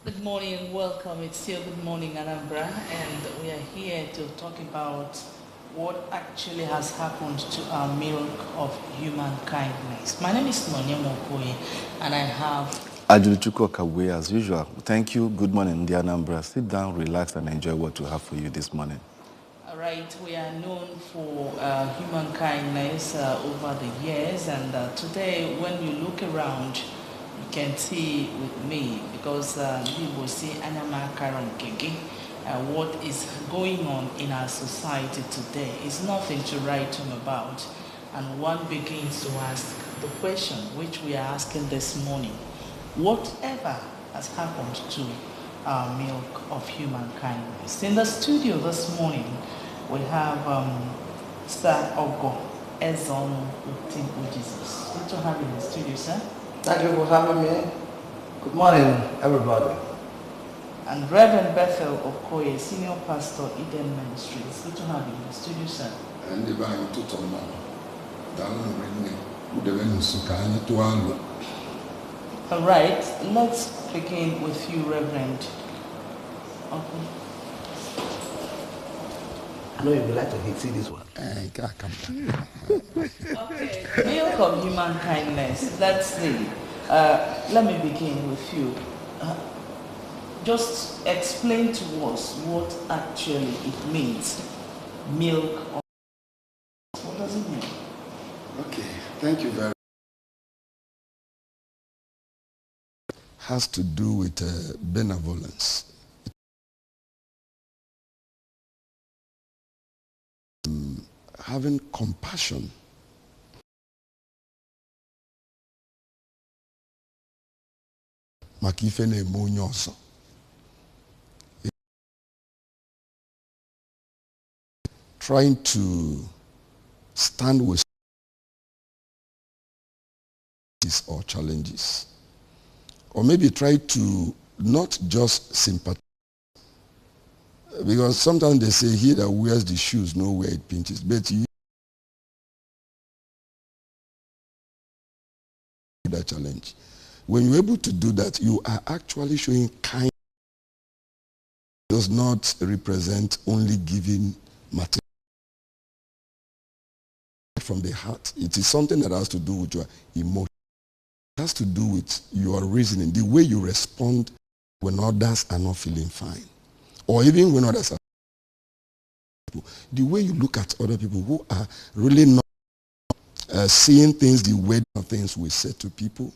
Good morning and welcome. It's still Good Morning Anambra, and we are here to talk about what actually has happened to our milk of human kindness. My name is Nonya Mokoye, and I have Ajuchuko Kabwe, as usual. Thank you. Good morning, dear Anambra. Sit down, relax, and enjoy what we have for you this morning. All right, we are known for human kindness over the years, and today, when you look around, you can see with me because people say Anambra Karon Kege. What is going on in our society today is nothing to write home about, and one begins to ask the question which we are asking this morning: whatever has happened to our milk of human kindness? In the studio this morning, we have Sir Ogo Ezonu Utimpu Jesus. Good to have you in the studio, sir. Thank you for having me. Good morning, everybody. And Reverend Bethel Okoye, Senior Pastor, Eden Ministries. Good to have you in the studio, sir. And the Bible to Tom down the All right, let's begin with you, Reverend. Okay. I know you would like to see this one. Okay, milk of human kindness. Let's see. Let me begin with you. Just explain to us what actually it means. Milk of what does it mean? Okay, thank you very much. Has to do with benevolence. Having compassion. Makifene monyoso. Trying to stand with or challenges, or maybe try to not just sympathize, because sometimes they say he that wears the shoes know where it pinches, but you that challenge. When you're able to do that, you are actually showing kindness. Does not represent only giving material from the heart. It is something that has to do with your emotion. It has to do with your reasoning, the way you respond when others are not feeling fine, or even when others are the way you look at other people who are really not seeing things the way things we say to people,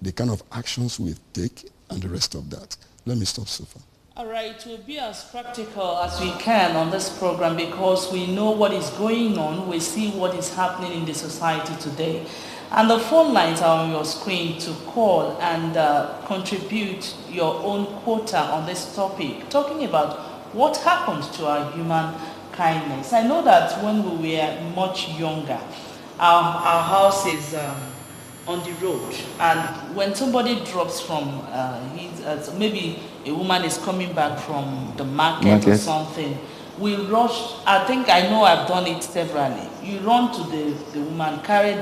the kind of actions we take, and the rest of that. Let me stop so far. All right, we'll be as practical as we can on this program because we know what is going on. We see what is happening in the society today. And the phone lines are on your screen to call and contribute your own quota on this topic, talking about what happened to our human kindness. I know that when we were much younger, our house is on the road, and when somebody drops from maybe a woman is coming back from the market or something, we rush. I think I know I've done it severally. You run to the woman, carry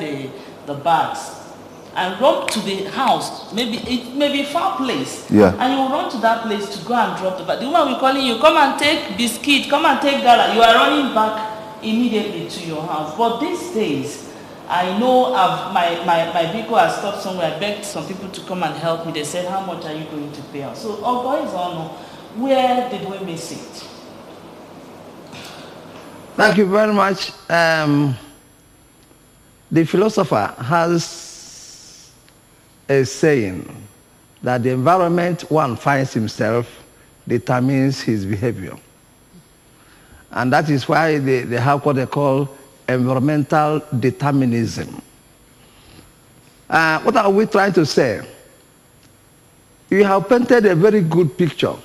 the bags, and run to the house. Maybe it may be a far place, Yeah. and you run to that place to go and drop the bag. The woman will calling you, come and take biscuit, come and take gala. You are running back immediately to your house. But these days, I know my vehicle has stopped somewhere. I begged some people to come and help me. They said, how much are you going to pay us? So, oh boys, where did we miss it? Thank you very much. The philosopher has a saying that the environment one finds himself determines his behavior. And that is why they have what they call environmental determinism. What are we trying to say? You have painted a very good picture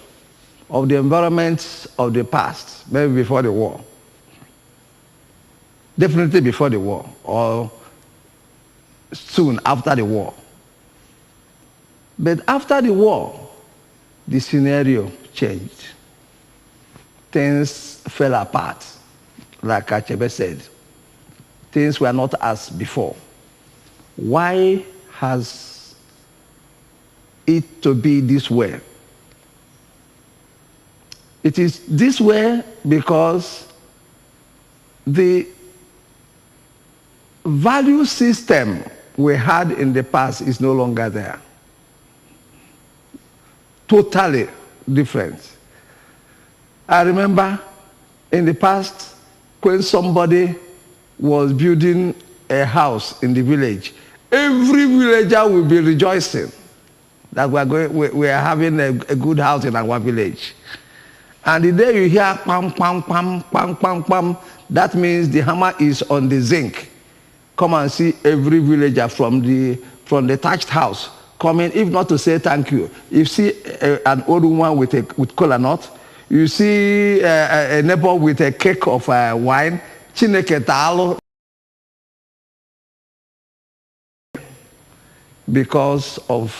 of the environment of the past, maybe before the war. Definitely before the war, or soon after the war. But after the war, the scenario changed. Things fell apart, like Achebe said. Things were not as before. Why has it to be this way? It is this way because the value system we had in the past is no longer there. Totally different. I remember in the past when somebody was building a house in the village, every villager will be rejoicing that we are having a good house in our village. And the day you hear pam, pam, pam, pam, pam, pam, that means the hammer is on the zinc. Come and see every villager from the thatched house coming, if not to say thank you. You see an old woman with kola nut. You see a neighbor with a cake of wine. Chineke talo. Because of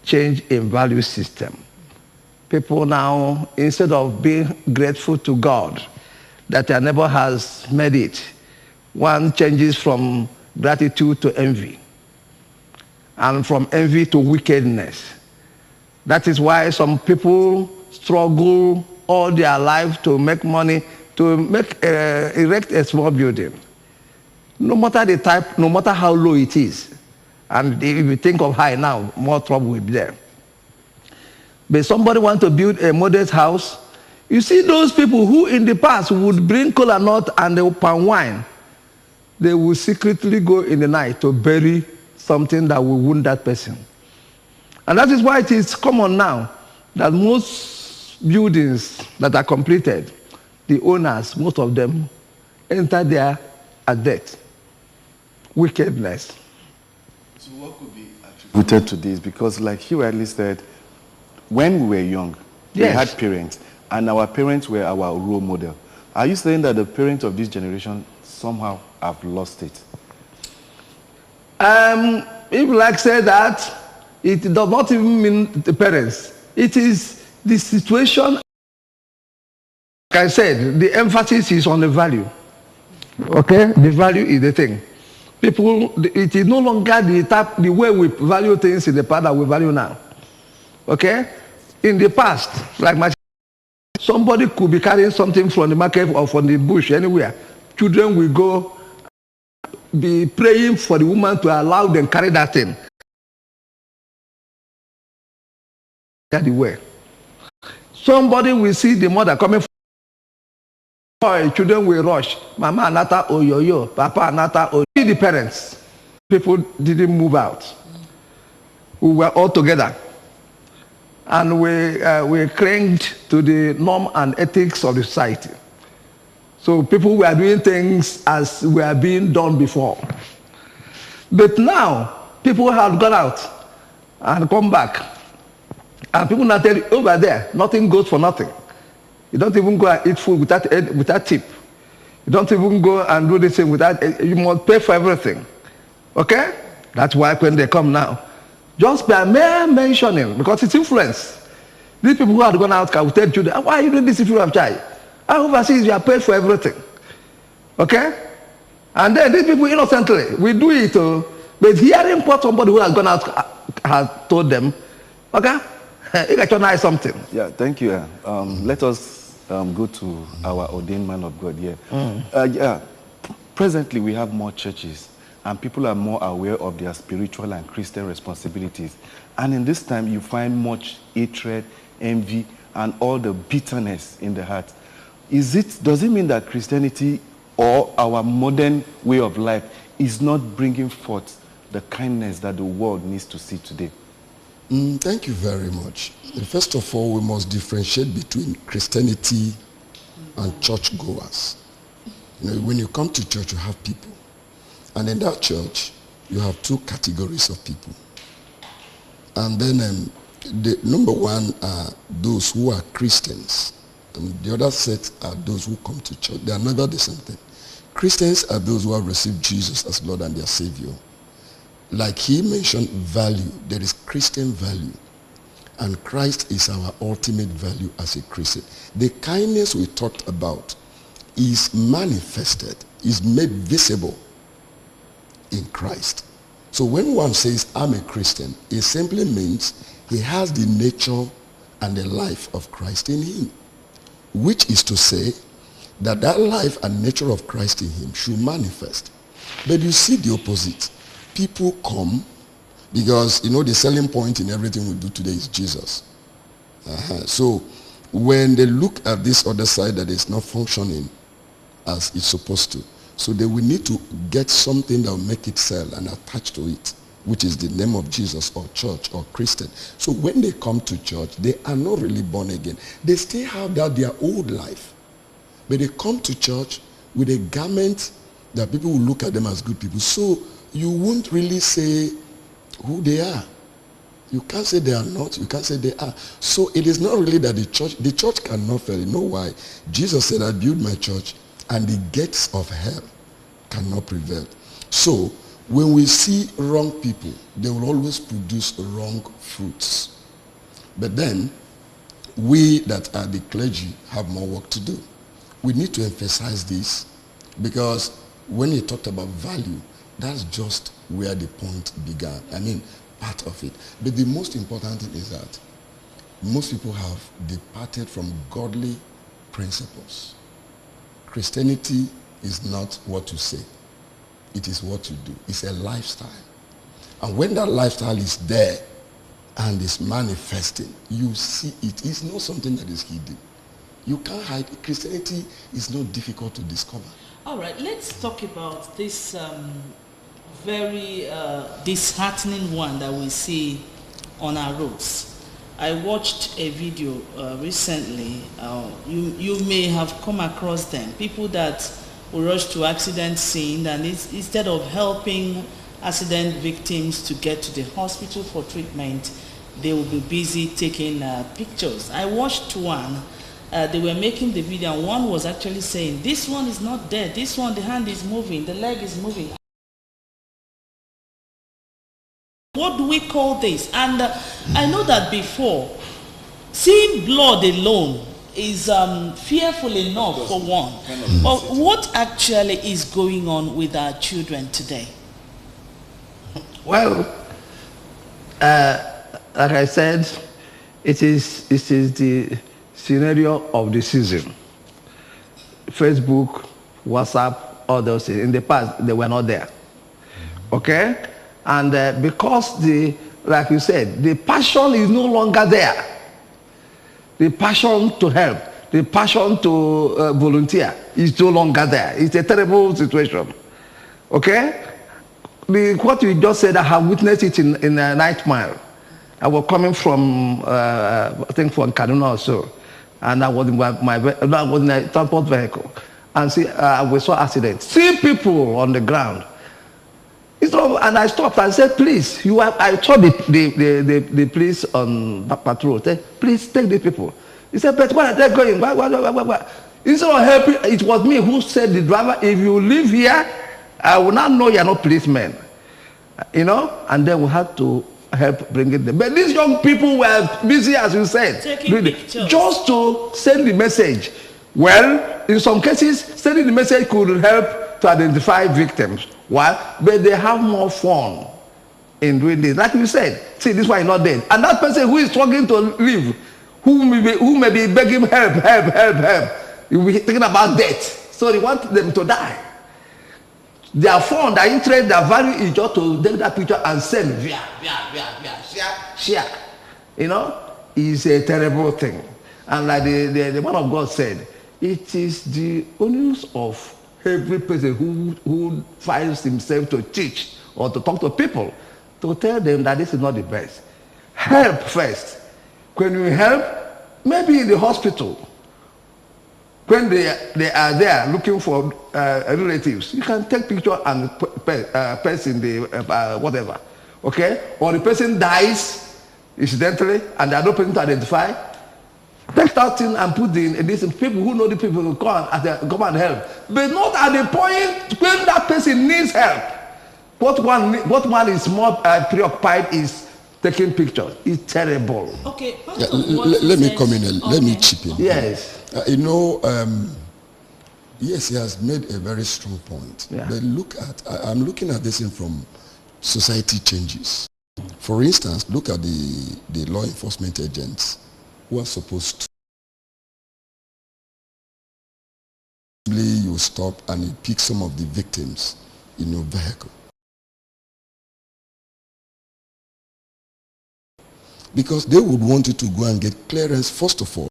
change in value system. People now, instead of being grateful to God that their neighbor has made it, one changes from gratitude to envy, and from envy to wickedness. That is why some people struggle all their life to make money, to erect a small building. No matter the type, no matter how low it is. And if you think of high now, more trouble will be there. But somebody wants to build a modest house. You see those people who in the past would bring kola nut and the palm wine, they will secretly go in the night to bury something that will wound that person. And that is why it is common now that most buildings that are completed, the owners, most of them, enter there at death. Wickedness. So what could be attributed to this? Because like you rightly said, when we were young, we had parents, and our parents were our role model. Are you saying that the parents of this generation somehow have lost it? If like say that, it does not even mean the parents. It is the situation. Like I said, the emphasis is on the value. Okay? The value is the thing. People, it is no longer the way we value things in the past that we value now. Okay? In the past, like somebody could be carrying something from the market or from the bush anywhere. Children will go be praying for the woman to allow them carry that thing. The way. Somebody will see the mother coming from children will rush. Mama anata oyoyo, Papa anata oyoyo. The parents, people didn't move out. We were all together. And we cringed to the norm and ethics of the society. So people were doing things as were being done before. But now, people have gone out and come back. And people now tell you, over there, nothing goes for nothing. You don't even go and eat food without tip. You don't even go and do this thing without, you must pay for everything. Okay? That's why when they come now, just by mere mentioning, because it's influence. These people who have gone out will tell you, why are you doing this if you have child? Overseas, you are paid for everything. Okay? And then these people innocently, we do it, but hearing what somebody who has gone out has told them, okay? You got to know something. Yeah, thank you. Let us go to our ordained man of God here. Presently, we have more churches, and people are more aware of their spiritual and Christian responsibilities. And in this time, you find much hatred, envy, and all the bitterness in the heart. Does it mean that Christianity or our modern way of life is not bringing forth the kindness that the world needs to see today? Thank you very much. First of all, we must differentiate between Christianity and churchgoers. You know, when you come to church, you have people. And in that church, you have two categories of people. And then the number one are those who are Christians. And the other set are those who come to church. They are never the same thing. Christians are those who have received Jesus as Lord and their Savior. Like he mentioned value, there is Christian value. And Christ is our ultimate value as a Christian. The kindness we talked about is manifested, is made visible in Christ. So when one says, I'm a Christian, it simply means he has the nature and the life of Christ in him. which is to say that that life and nature of Christ in him should manifest. But you see the opposite. People come because, you know, the selling point in everything we do today is Jesus. So when they look at this other side that is not functioning as it's supposed to, so they will need to get something that will make it sell and attach to it, which is the name of Jesus or church or Christian. So when they come to church, they are not really born again. They still have that their old life. But they come to church with a garment that people will look at them as good people. So you won't really say who they are. You can't say they are not. You can't say they are. So it is not really that the church cannot fail. You know why? Jesus said, I build my church and the gates of hell cannot prevail. So when we see wrong people, they will always produce wrong fruits. But then we that are the clergy have more work to do. We need to emphasize this because when he talked about value, that's just where the point began. I mean, part of it. But the most important thing is that most people have departed from godly principles. Christianity is not what you say. It is what you do. It's a lifestyle. And when that lifestyle is there and is manifesting, you see it. It's not something that is hidden. You can't hide it. Christianity is not difficult to discover. All right, let's talk about this very disheartening one that we see on our roads. I watched a video recently. You may have come across them. People that will rush to accident scene, and instead of helping accident victims to get to the hospital for treatment, they will be busy taking pictures. I watched one. They were making the video, and one was actually saying, this one is not dead. This one, the hand is moving, the leg is moving. What do we call this? And I know that before, seeing blood alone is fearful enough for one. But what actually is going on with our children today? Well, like I said, it is the scenario of the season. Facebook, WhatsApp, all those things. In the past, they were not there. Okay? And because like you said, the passion is no longer there. The passion to help, the passion to volunteer is no longer there. It's a terrible situation. Okay? What you just said, I have witnessed it in a night mile. I was coming from, I think from Kaduna or so. And I was in I was in a transport vehicle. And we saw accidents. See people on the ground. And I stopped and said, please, I saw the police on patrol. Said, please take the people. He said, but where are they going? Why? Instead of helping, it was me who said, the driver, if you live here, I will not know you're not policemen. You know? And then we had to help bring it them. But these young people were busy, as you said, taking pictures. Just to send the message. Well, in some cases, sending the message could help to identify victims. Why? But they have more fun in doing this. Like you said, see, this one is not dead. And that person who is struggling to live, who may be begging help, you'll be thinking about death. So they want them to die. Their fun, their interest, their value is just to take that picture and send share. You know, it's a terrible thing. And like the man of God said, it is the onus of every person who finds himself to teach or to talk to people to tell them that this is not the best. Help first. When you help, maybe in the hospital, when they are there looking for relatives, you can take picture and paste in the whatever, okay? Or the person dies incidentally and they are not present to identify. Take that thing and put this people who know the people will come and help. But not at the point when that person needs help. What one is more preoccupied is taking pictures. It's terrible. Okay. Yeah, let me come in. Let me chip in. Yes. You know, yes, he has made a very strong point. Yeah. But look at, I'm looking at this in from society changes. For instance, look at the law enforcement agents who are supposed to you stop and you pick some of the victims in your vehicle. Because they would want you to go and get clearance, first of all,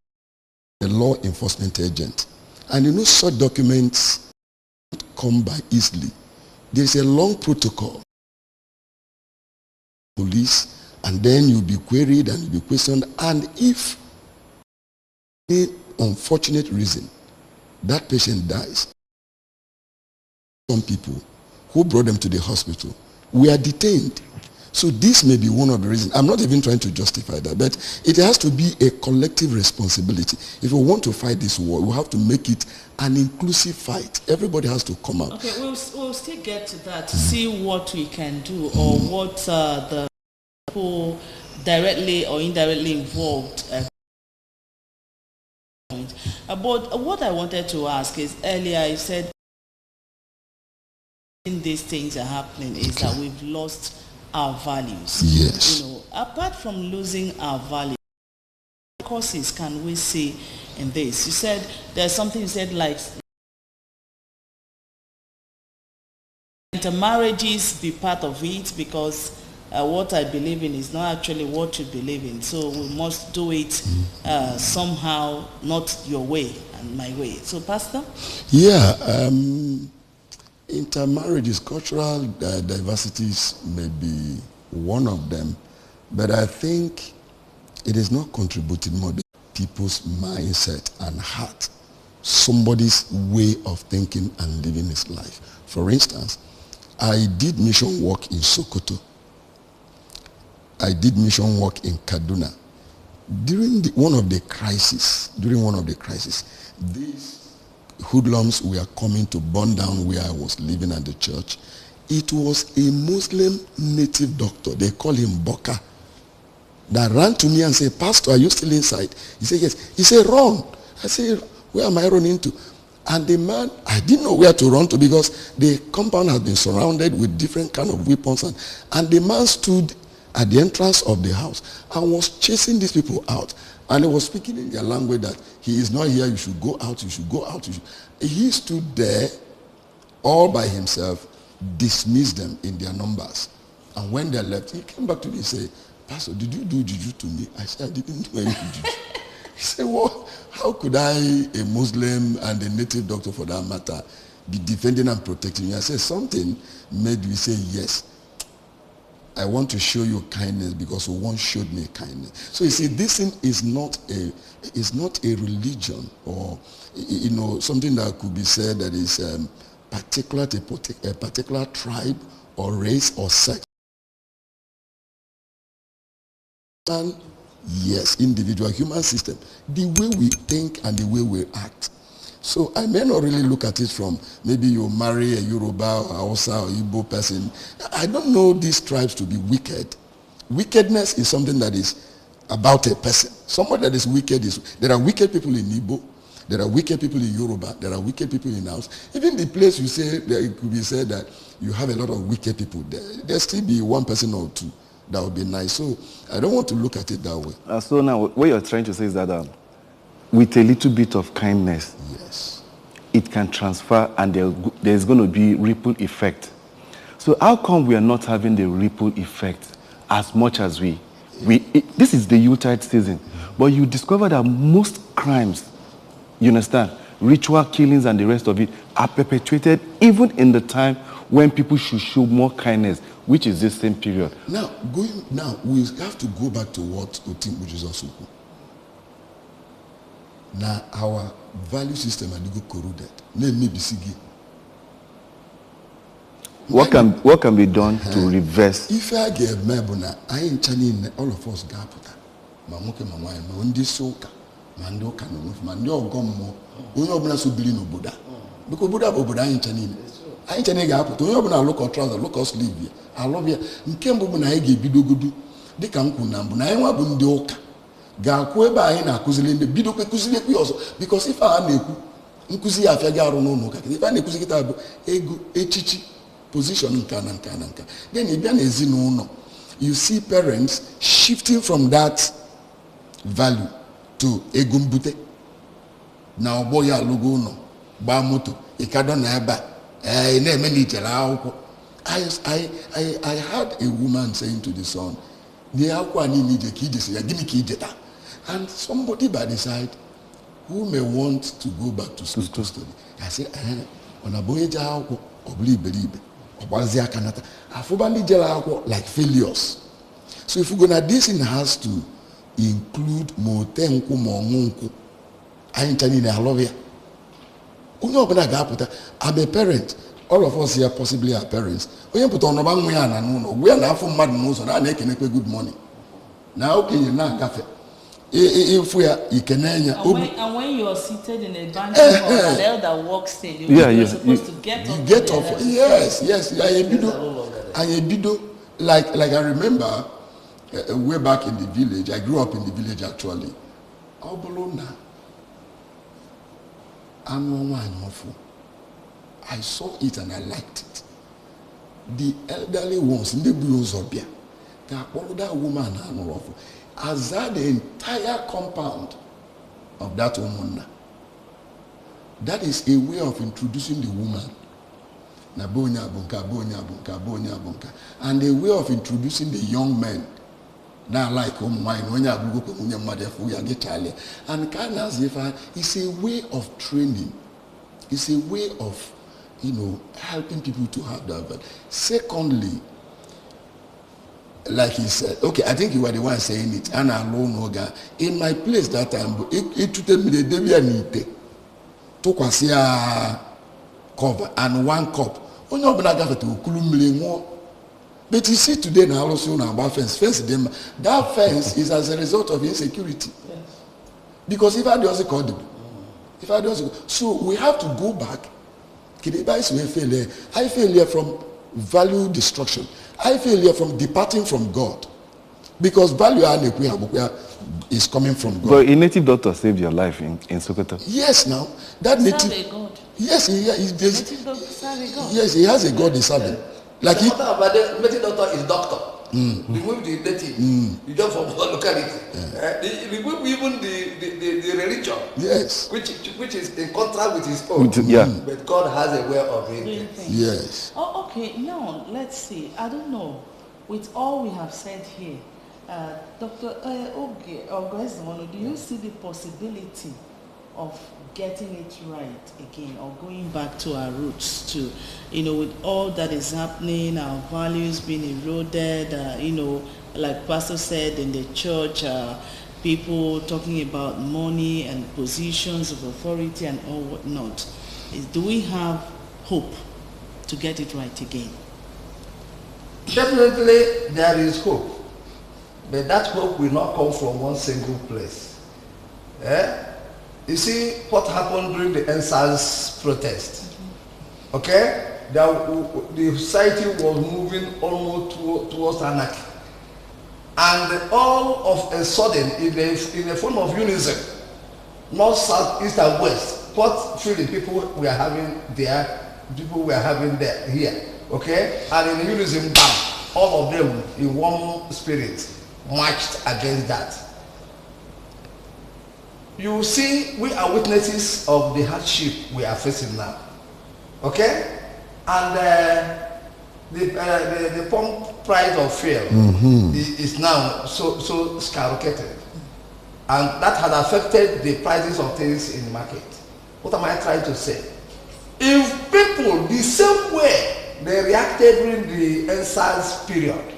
a law enforcement agent. And you know such documents come by easily. There's a long protocol. Police, and then you'll be queried and you'll be questioned. And if any unfortunate reason that patient dies, some people who brought them to the hospital were detained. So this may be one of the reasons. I'm not even trying to justify that, but it has to be a collective responsibility. If we want to fight this war, we have to make it an inclusive fight. Everybody has to come out. Okay, we'll still get to that to see what we can do or what the people directly or indirectly involved. But what I wanted to ask is, earlier you said these things are happening is that we've lost our values. Yes. You know, apart from losing our values, what causes can we see in this? You said there's something you said like intermarriages be part of it, because what I believe in is not actually what you believe in. So we must do it somehow, not your way and my way. So, Pastor? Yeah, intermarriages, cultural diversities may be one of them, but I think it is not contributing more to people's mindset and heart, somebody's way of thinking and living his life. For instance, I did mission work in Sokoto. I did mission work in Kaduna. During one of the crises, these hoodlums were coming to burn down where I was living at the church. It was a Muslim native doctor, they call him Boka, that ran to me and said, "Pastor, are you still inside?" He said, "Yes." He said, "Run." I said, "Where am I running to?" And the man, I didn't know where to run to because the compound had been surrounded with different kind of weapons, and the man stood at the entrance of the house and was chasing these people out. And he was speaking in their language that he is not here, you should go out, you should go out. He stood there all by himself, dismissed them in their numbers. And when they left, he came back to me and said, "Pastor, did you do juju to me?" I said, "I didn't do any juju." He said, "Well, how could I, a Muslim and a native doctor for that matter, be defending and protecting you?" I said, something made me say, "Yes, I want to show you kindness because one showed me kindness." So you see, this thing is not a religion or something that could be said that is particular to a particular tribe or race or sex. And yes, individual human system, the way we think and the way we act. So I may not really look at it from maybe you marry a Yoruba or Hausa or Igbo person. I don't know these tribes to be wicked. Wickedness is something that is about a person. Somebody that is wicked there are wicked people in Igbo, there are wicked people in Yoruba, there are wicked people in Hausa. Even the place you say, it could be said that you have a lot of wicked people there. There still be one person or two that would be nice. So I don't want to look at it that way. So now what you're trying to say is that with a little bit of kindness, yes, it can transfer and there's going to be ripple effect. So how come we are not having the ripple effect as much as this is the Yuletide season, but you discover that most crimes, you understand, ritual killings and the rest of it are perpetuated even in the time when people should show more kindness, which is this same period. Now we have to go back to what Otim Jesus said. Now our value system had go corroded. What can be done to reverse? If I get mebuna, I ain't chanting all of us gaputa. Mamoke mamai, mundi soka, mando kanu, mando gomo, unobna subili no Buddha. Because Buddha ain't chanting. I ain't chanting gaputa. Unobna look or trouser, look or sleeve. I love you. Nkembu na ege bidogudu. Dika mkunambu na enwa bundi oka. Gakweba aina kuzilinde bidokwe kuzile kuyoso. Because if I neku, nkuzi ya afya garu no no kaki. If I neku zikitabu ego echichi. Position nka. Then you see parents shifting from that value to egumbute. Now boya logo no. ba moto ikado na eba na eme ni tere akwụkwọ. I had a woman saying to the son, "Ni akwụkwọ ani ni je ki je se ya gini ki je ta." And somebody by the side who may want to go back to school to study, I say, "Ona boye ja akwụkwọ obli iberibe ogbazi aka nata afuba ni jela akwụkwọ like failures." So if we gonna this thing has to include motenku mongunku. I'm telling you, I love you. I'm a parent. All of us here possibly are parents. We are not for mad news and I can good money. Now, okay, you're not gaffy. If we are, you can. And when you are seated in a bank or an elder walks in, you're supposed to get off. Get off. Yes. I like I remember way back in the village. I grew up in the village actually. I saw it and I liked it. The elderly ones in the blues of beer, they that woman as that the entire compound of that woman. That is a way of introducing the woman. And a way of introducing the young men. Now, like mine, when you and it's a way of training. It's a way of, helping people to have that. Secondly, like he said, okay, I think you were the one saying it, and alone, in my place that time, it took me the day to cover and one cup. But you see today now also about fence them. That fence is as a result of insecurity. Yes. Because if I doesn't call them, so we have to go back. I failure from value destruction. I failure from departing from God. Because value is coming from God. But a native doctor saved your life in Sokoto. Yes, now that native. Serve a God. Yes, native doctor serve a God. Yes, he has a God he serving. Like the native doctor is doctor. Remove the native. You jump from one locality. Remove even the religion. Yes. Which is in contrast with his own. But God has a way of doing things. Yes. Oh, okay. Now let's see. I don't know. With all we have said here, Dr. Do you see the possibility of getting it right again or going back to our roots to, with all that is happening, our values being eroded, like Pastor said in the church, people talking about money and positions of authority and all whatnot. Do we have hope to get it right again? Definitely there is hope. But that hope will not come from one single place. You see what happened during the NSAS protest. Okay? The society was moving almost towards anarchy. And all of a sudden, in a form of unison, north, south, east, and west, what feeling people were having there, people were having there, here. Okay? And in unison, bam, all of them in one spirit marched against that. You see, we are witnesses of the hardship we are facing now. Okay? And the pump price of fuel is now so skyrocketed. And that has affected the prices of things in the market. What am I trying to say? If people, the same way they reacted during the NSAS period,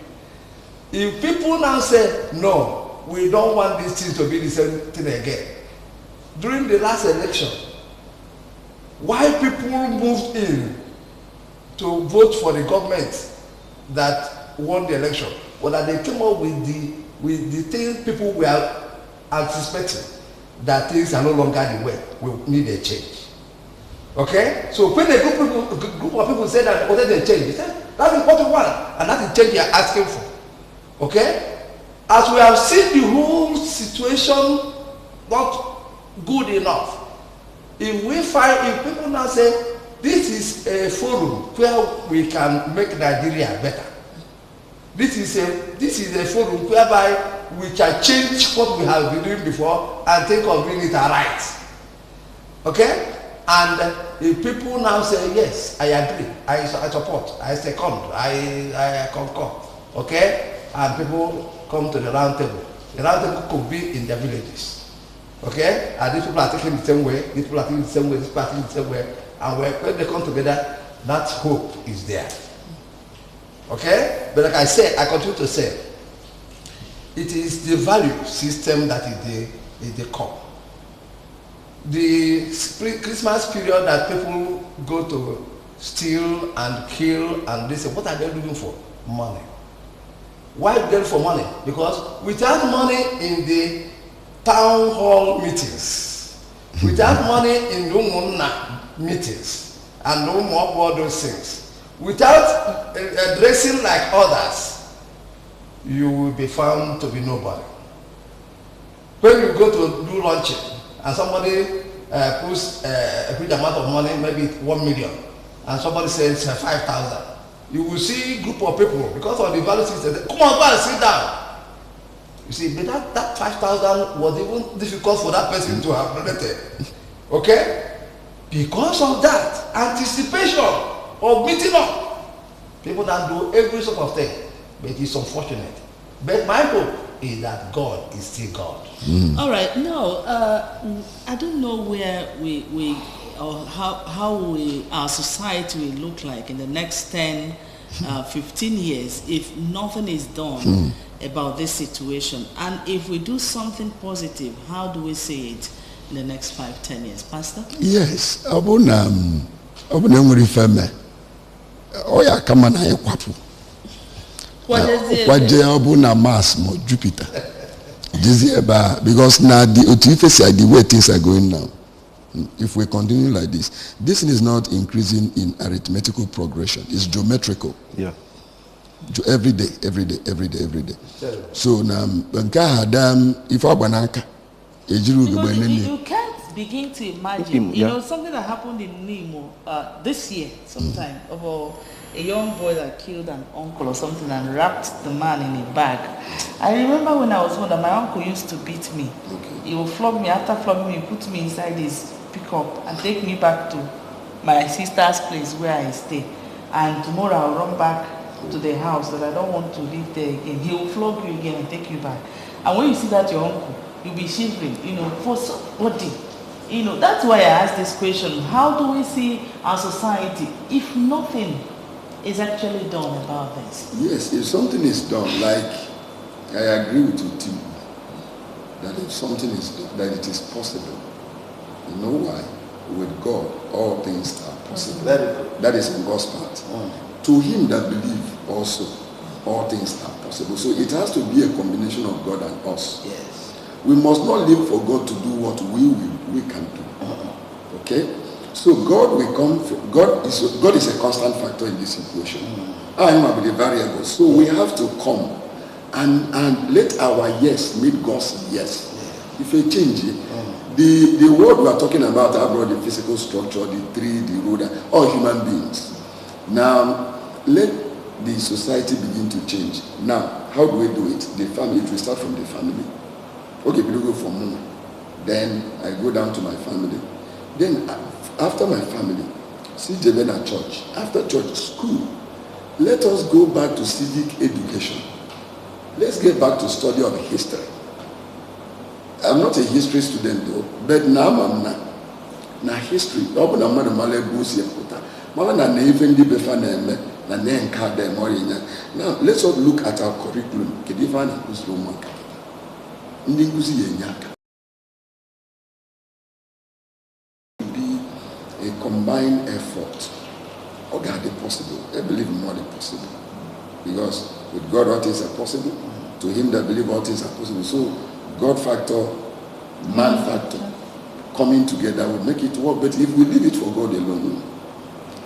if people now say, no, we don't want this thing to be the same thing again. During the last election, why people moved in to vote for the government that won the election, was that they came up with the things people were anticipating, that things are no longer the way, we need a change. Okay? So when a group of people say that, what did they change? They said, that's what we want, and that's the change you are asking for. Okay? As we have seen the whole situation not good enough, if people now say, this is a forum where we can make Nigeria better. This is a forum whereby we can change what we have been doing before and think of doing it right. Okay? And if people now say, yes, I agree, I support, I second, I concur, okay? And people come to the round table. The round table could be in their villages, okay? And these people are taking the same way, these people are taking the same way, these people are taking the same way. And when they come together, that hope is there. Okay? But like I said, I continue to say, it is the value system that is the core. The Christmas period that people go to steal and kill and they say, what are they looking for? Money. Why are they looking for money? Because without money in the town hall meetings, without money in the Umuna meetings, and no more all those things, without dressing like others, you will be found to be nobody. When you go to do luncheon and somebody puts a huge amount of money, maybe 1 million, and somebody says 5,000, you will see a group of people, because of the value system, come on, go and sit down. You see, but that 5,000 was even difficult for that person to have donated. Okay? Because of that anticipation of meeting up, people that do every sort of thing, but it's unfortunate. But my hope is that God is still God. All right, now I don't know where we or how our society will look like in the next 10, 15 years if nothing is done about this situation. And if we do something positive, how do we see it in the next 5, 10 years, Pastor? Yes, abuna nguri feme. Oya kama na ekwapu. Kwaje abuna Mars mo Jupiter. Because now the way things are going now, if we continue like this is not increasing in arithmetical progression. It's geometrical. Yeah. Every day. So now, if I you can't begin to imagine. You know, something that happened in Nemo this year, sometime, of a young boy that killed an uncle or something and wrapped the man in a bag. I remember when I was older, my uncle used to beat me. Okay. He would flog me. After flogging me, he put me inside his pickup and take me back to my sister's place where I stay. And tomorrow I'll run back to the house that I don't want to live there again. He will flog you again and take you back. And when you see that your uncle, you'll be shivering, for somebody. That's why I asked this question. How do we see our society if nothing is actually done about this? Yes, if something is done, like I agree with you, Tim, that if something is done, that it is possible. You know why? With God, all things are possible. That is in God's part. To him that believe also, all things are possible. So it has to be a combination of God and us. Yes. We must not live for God to do what we can do. Okay? So God will come. God is a constant factor in this situation. I am the variable. So we have to come and let our yes meet God's yes. If we change it, the world we are talking about the physical structure, the tree, the road, all human beings. Now let the society begin to change. Now, how do we do it? The family. It will start from the family. Okay, we go from home. Then I go down to my family. Then after my family, see at church. After church, school. Let us go back to civic education. Let's get back to study of history. I'm not a history student though, but now I'm na history. Now let's all look at our curriculum. A combined effort. Oh God, it's possible. I believe in what is possible. Because with God all things are possible. To him that believe all things are possible. So God factor, man factor, coming together will make it work. But if we leave it for God alone,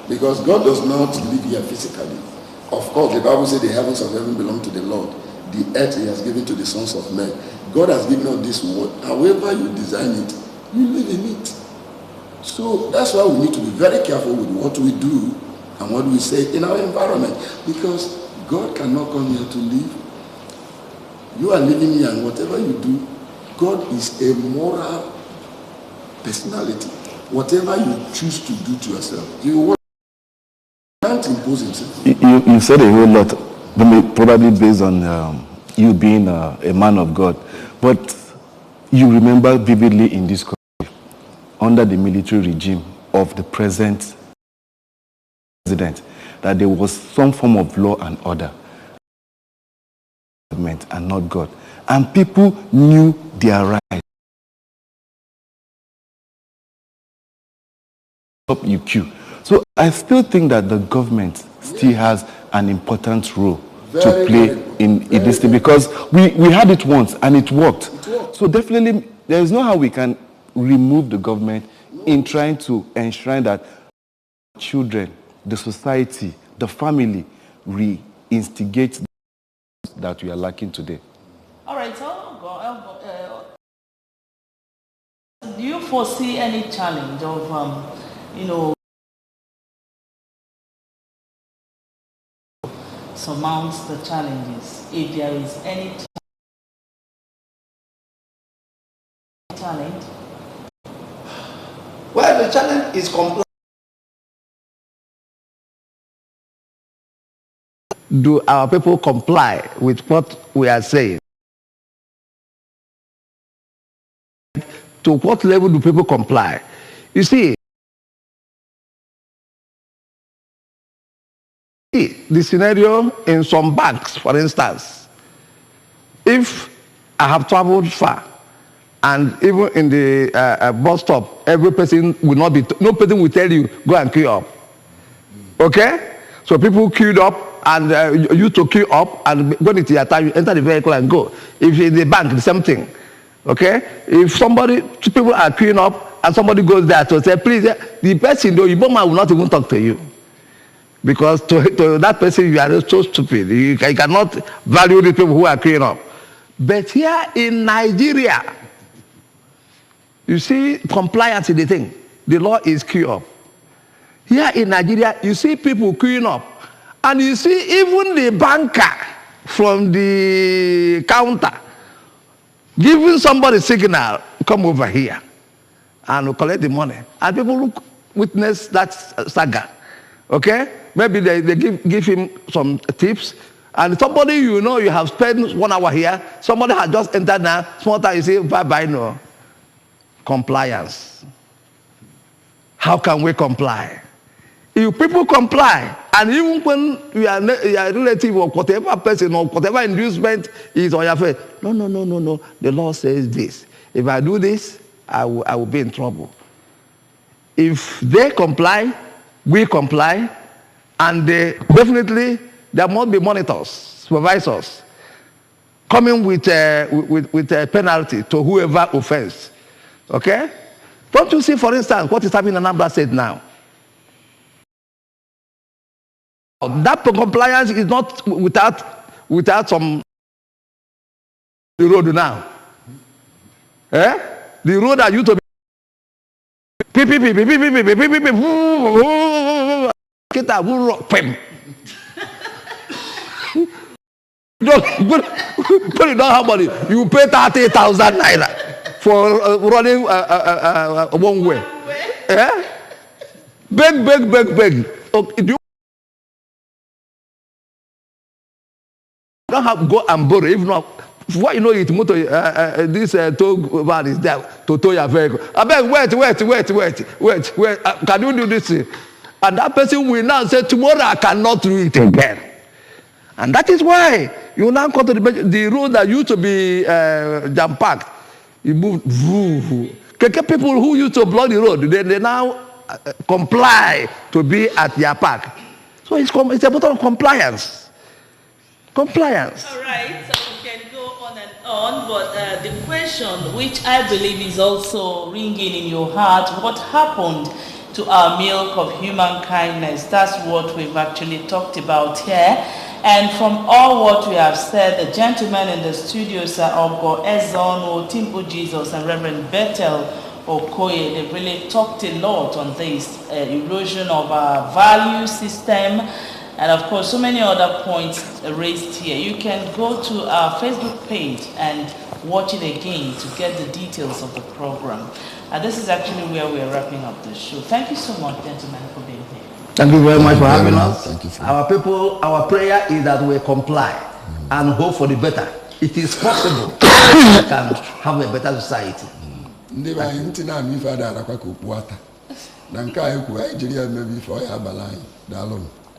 because God does not live here physically. Of course, the Bible says the heavens of heaven belong to the Lord. The earth he has given to the sons of men. God has given us this world. However you design it, you live in it. So that's why we need to be very careful with what we do and what we say in our environment. Because God cannot come here to live. You are living here and whatever you do, God is a moral personality. whatever you choose to do to yourself, you can't impose himself. You said a whole lot, probably based on you being a man of God. But you remember vividly in this country, under the military regime of the present president, that there was some form of law and order, and not God. And people knew their rights. You queue. So I still think that the government still has an important role to play in this thing, because we had it once and it worked. So definitely there is no how we can remove the government in trying to enshrine that children, the society, the family reinstigate that we are lacking today. All right, so do you foresee any challenge of, surmount the challenges, if there is any challenge? Well, the challenge is compliance. Do our people comply with what we are saying? To what level do people comply? You see, the scenario in some banks, for instance, if I have traveled far, and even in the bus stop, every person will not be, no person will tell you, go and queue up. Okay? So people queued up, and you to queue up, and when it's your time, you enter the vehicle and go. If in the bank, the same thing. Okay? If two people are queuing up, and somebody goes there to say, please, the person, though, Iboma will not even talk to you. Because to that person, you are so stupid. You cannot value the people who are queuing up. But here in Nigeria, you see, compliance is the thing. The law is queue up. Here in Nigeria, you see people queuing up. And you see even the banker from the counter giving somebody signal, come over here and we'll collect the money. And people witness that saga. Okay? Maybe they give him some tips. And somebody you know you have spent 1 hour here, somebody has just entered now, small time you say, bye-bye, no. Compliance. How can we comply? If people comply, and even when you are a relative or whatever person or whatever inducement is on your face, no. The law says this. If I do this, I will be in trouble. If they comply, we comply, and definitely there must be monitors, supervisors, coming with a penalty to whoever offends. Okay? Don't you see, for instance, what is happening in Anambra State now? That compliance is not without some the road now. Eh? The road that used to be Put it down how money. You pay 30,000 naira for running one way. Eh? Beg. Okay, don't have to go and borrow. If not, what you know, it motor this tow van is there to tow your vehicle. I beg, wait. Can you do this? And that person will now say, tomorrow I cannot do it again. And that is why you now come to the road that used to be jam-packed. You move. People who used to block the road, they now comply to be at their park. So it's a matter of compliance. Compliance. All right, so we can go on and on, but the question, which I believe is also ringing in your heart, what happened to our milk of human kindness? That's what we've actually talked about here. And from all what we have said, the gentlemen in the studio, Sir Ogo Ezon, Timpo Jesus, and Reverend Bethel Okoye, they really talked a lot on this erosion of our value system, And of course, so many other points raised here. You can go to our Facebook page and watch it again to get the details of the program. And this is actually where we're wrapping up the show. Thank you so much, gentlemen, for being here. Thank you very much for having us. Thank you. Our people, our prayer is that we comply and hope for the better. It is possible we can have a better society.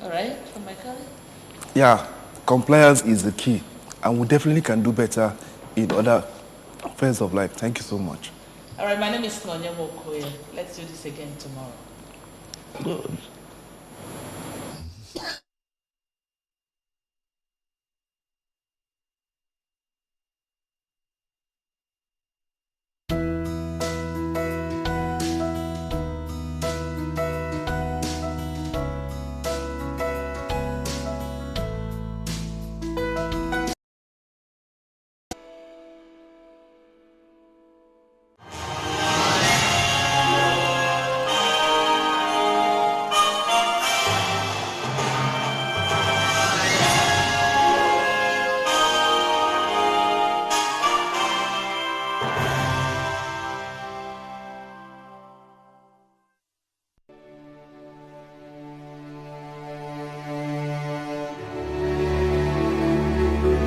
All right, from my colleague. Yeah, compliance is the key, and we definitely can do better in other affairs of life. Thank you so much. All right, my name is Nonya Mokoye. Let's do this again tomorrow. Good.